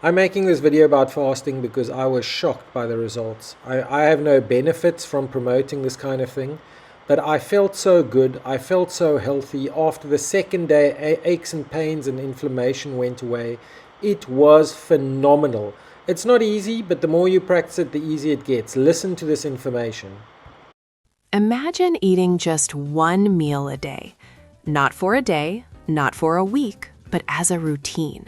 I'm making this video about fasting because I was shocked by the results. I have no benefits from promoting this kind of thing, but I felt so good. I felt so healthy. After the second day, aches and pains and inflammation went away. It was phenomenal. It's not easy, but the more you practice it, the easier it gets. Listen to this information. Imagine eating just one meal a day. Not for a day, not for a week, but as a routine.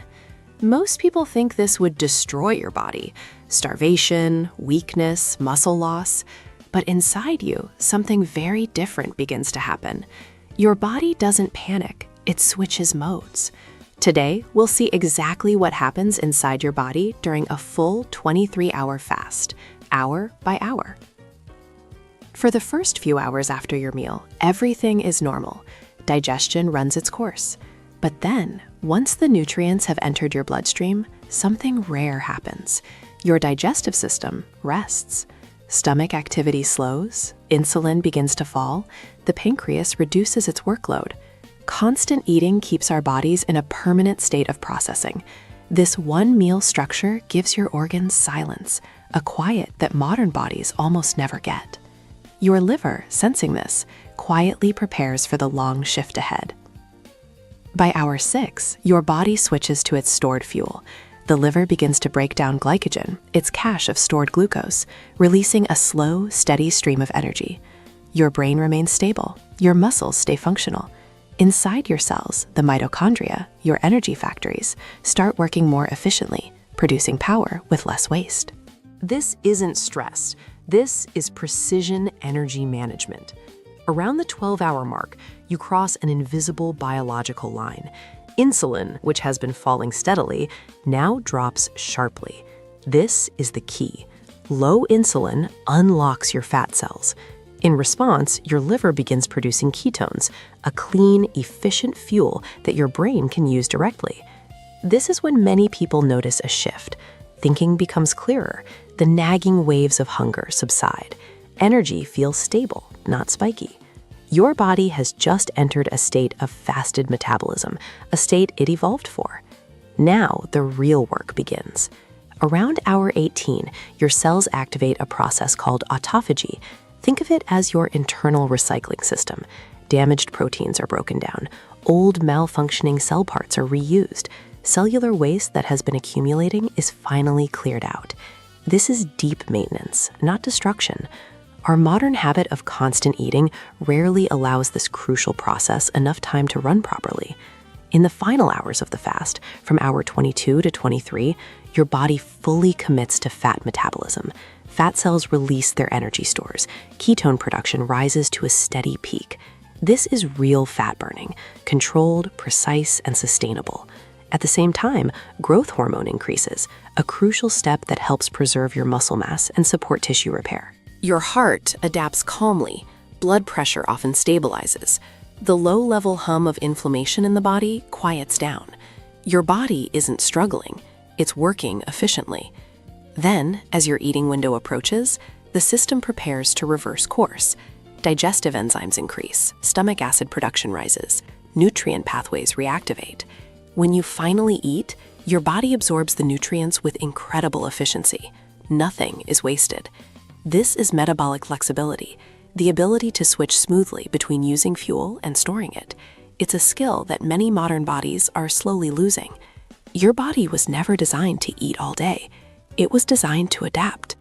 Most people think this would destroy your body. Starvation, weakness, muscle loss. But inside you, something very different begins to happen. Your body doesn't panic, it switches modes. Today, we'll see exactly what happens inside your body during a full 23-hour fast, hour by hour. For the first few hours after your meal, everything is normal. Digestion runs its course. But then, once the nutrients have entered your bloodstream, something rare happens. Your digestive system rests. Stomach activity slows, insulin begins to fall, the pancreas reduces its workload. Constant eating keeps our bodies in a permanent state of processing. This one meal structure gives your organs silence, a quiet that modern bodies almost never get. Your liver, sensing this, quietly prepares for the long shift ahead. By hour 6, your body switches to its stored fuel. The liver begins to break down glycogen, its cache of stored glucose, releasing a slow, steady stream of energy. Your brain remains stable. Your muscles stay functional. Inside your cells, the mitochondria, your energy factories, start working more efficiently, producing power with less waste. This isn't stress. This is precision energy management. Around the 12-hour mark, you cross an invisible biological line. Insulin, which has been falling steadily, now drops sharply. This is the key. Low insulin unlocks your fat cells. In response, your liver begins producing ketones, a clean, efficient fuel that your brain can use directly. This is when many people notice a shift. Thinking becomes clearer. The nagging waves of hunger subside. Energy feels stable, not spiky. Your body has just entered a state of fasted metabolism, a state it evolved for. Now the real work begins. Around hour 18, your cells activate a process called autophagy. Think of it as your internal recycling system. Damaged proteins are broken down. Old malfunctioning cell parts are reused. Cellular waste that has been accumulating is finally cleared out. This is deep maintenance, not destruction. Our modern habit of constant eating rarely allows this crucial process enough time to run properly. In the final hours of the fast, from hour 22 to 23, your body fully commits to fat metabolism. Fat cells release their energy stores. Ketone production rises to a steady peak. This is real fat burning, controlled, precise, and sustainable. At the same time, growth hormone increases, a crucial step that helps preserve your muscle mass and support tissue repair. Your heart adapts calmly. Blood pressure often stabilizes. The low-level hum of inflammation in the body quiets down. Your body isn't struggling. It's working efficiently. Then, as your eating window approaches, the system prepares to reverse course. Digestive enzymes increase. Stomach acid production rises. Nutrient pathways reactivate. When you finally eat, your body absorbs the nutrients with incredible efficiency. Nothing is wasted. This is metabolic flexibility, the ability to switch smoothly between using fuel and storing it. It's a skill that many modern bodies are slowly losing. Your body was never designed to eat all day. It was designed to adapt.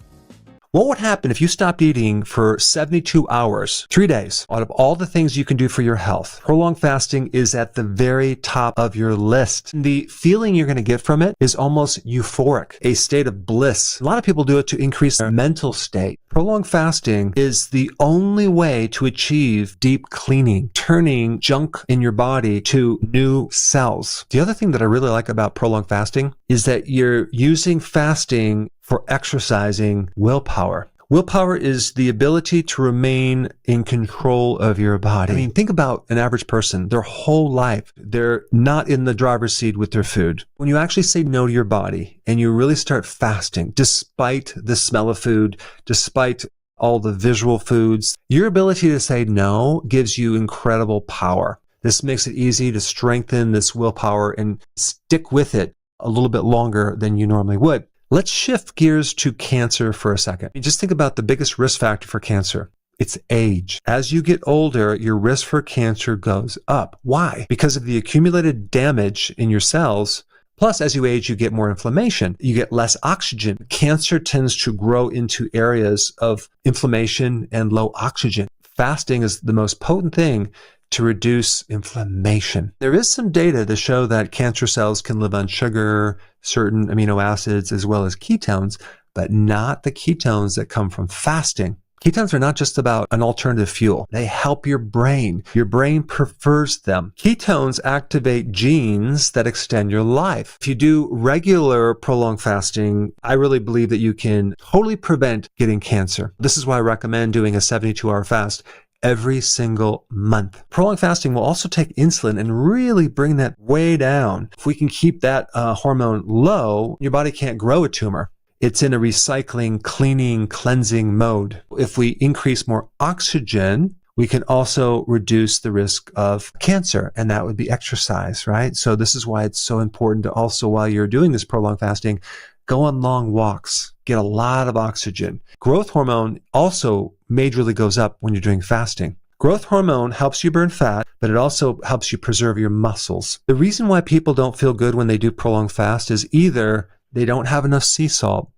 What would happen if you stopped eating for 72 hours, 3 days? Out of all the things you can do for your health, prolonged fasting is at the very top of your list. The feeling you're going to get from it is almost euphoric, a state of bliss. A lot of people do it to increase their mental state. Prolonged fasting is the only way to achieve deep cleaning, turning junk in your body to new cells. The other thing that I really like about prolonged fasting is that you're using fasting for exercising willpower. Willpower is the ability to remain in control of your body. I mean, think about an average person. Their whole life, they're not in the driver's seat with their food. When you actually say no to your body and you really start fasting, despite the smell of food, despite all the visual foods, your ability to say no gives you incredible power. This makes it easy to strengthen this willpower and stick with it a little bit longer than you normally would. Let's shift gears to cancer for a second. Just think about the biggest risk factor for cancer. It's age. As you get older, your risk for cancer goes up. Why? Because of the accumulated damage in your cells. Plus, as you age, you get more inflammation. You get less oxygen. Cancer tends to grow into areas of inflammation and low oxygen. Fasting is the most potent thing to reduce inflammation. There is some data to show that cancer cells can live on sugar, certain amino acids, as well as ketones, but not the ketones that come from fasting. Ketones are not just about an alternative fuel. They help your brain. Your brain prefers them. Ketones activate genes that extend your life. If you do regular prolonged fasting, I really believe that you can totally prevent getting cancer. This is why I recommend doing a 72-hour fast every single month. Prolonged fasting will also take insulin and really bring that way down. If we can keep that hormone low, your body can't grow a tumor. It's in a recycling, cleaning, cleansing mode. If we increase more oxygen, we can also reduce the risk of cancer, and that would be exercise, right? So this is why it's so important to also, while you're doing this prolonged fasting, go on long walks, get a lot of oxygen. Growth hormone also majorly goes up when you're doing fasting. Growth hormone helps you burn fat, but it also helps you preserve your muscles. The reason why people don't feel good when they do prolonged fast is either they don't have enough sea salt,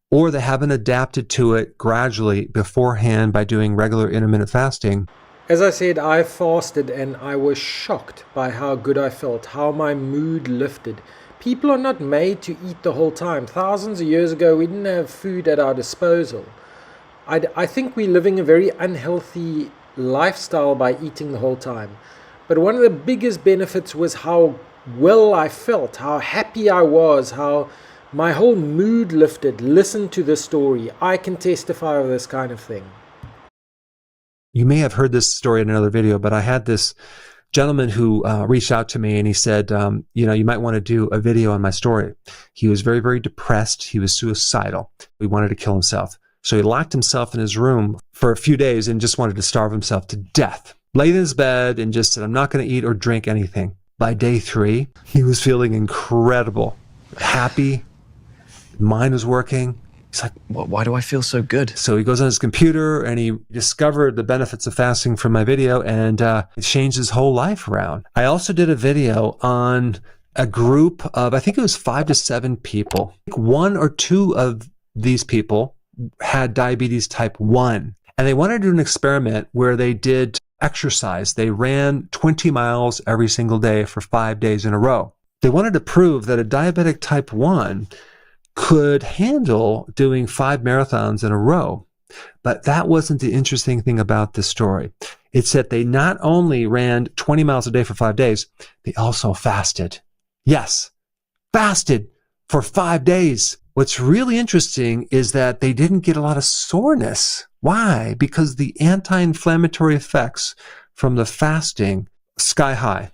or they haven't adapted to it gradually beforehand by doing regular intermittent fasting. As I said, I fasted and I was shocked by how good I felt, how my mood lifted. People are not made to eat the whole time. Thousands of years ago, we didn't have food at our disposal. I think we're living a very unhealthy lifestyle by eating the whole time. But one of the biggest benefits was how well I felt, how happy I was, how my whole mood lifted. Listen to this story. I can testify of this kind of thing. You may have heard this story in another video, but I had this gentleman who reached out to me and he said, you might want to do a video on my story. He was very, very depressed. He was suicidal. He wanted to kill himself. So he locked himself in his room for a few days and just wanted to starve himself to death. Laid in his bed and just said, I'm not going to eat or drink anything. By day 3, he was feeling incredible, happy. Mind was working. He's like, why do I feel so good? So he goes on his computer and he discovered the benefits of fasting from my video, and it changed his whole life around. I also did a video on a group of, I think it was 5 to 7 people. 1 or 2 of these people had diabetes type 1, and they wanted to do an experiment where they did exercise. They ran 20 miles every single day for 5 days in a row. They wanted to prove that a diabetic type 1 could handle doing 5 marathons in a row. But that wasn't the interesting thing about this story. It's that they not only ran 20 miles a day for 5 days, they also fasted. Yes, fasted for 5 days. What's really interesting is that they didn't get a lot of soreness. Why? Because the anti-inflammatory effects from the fasting, sky high.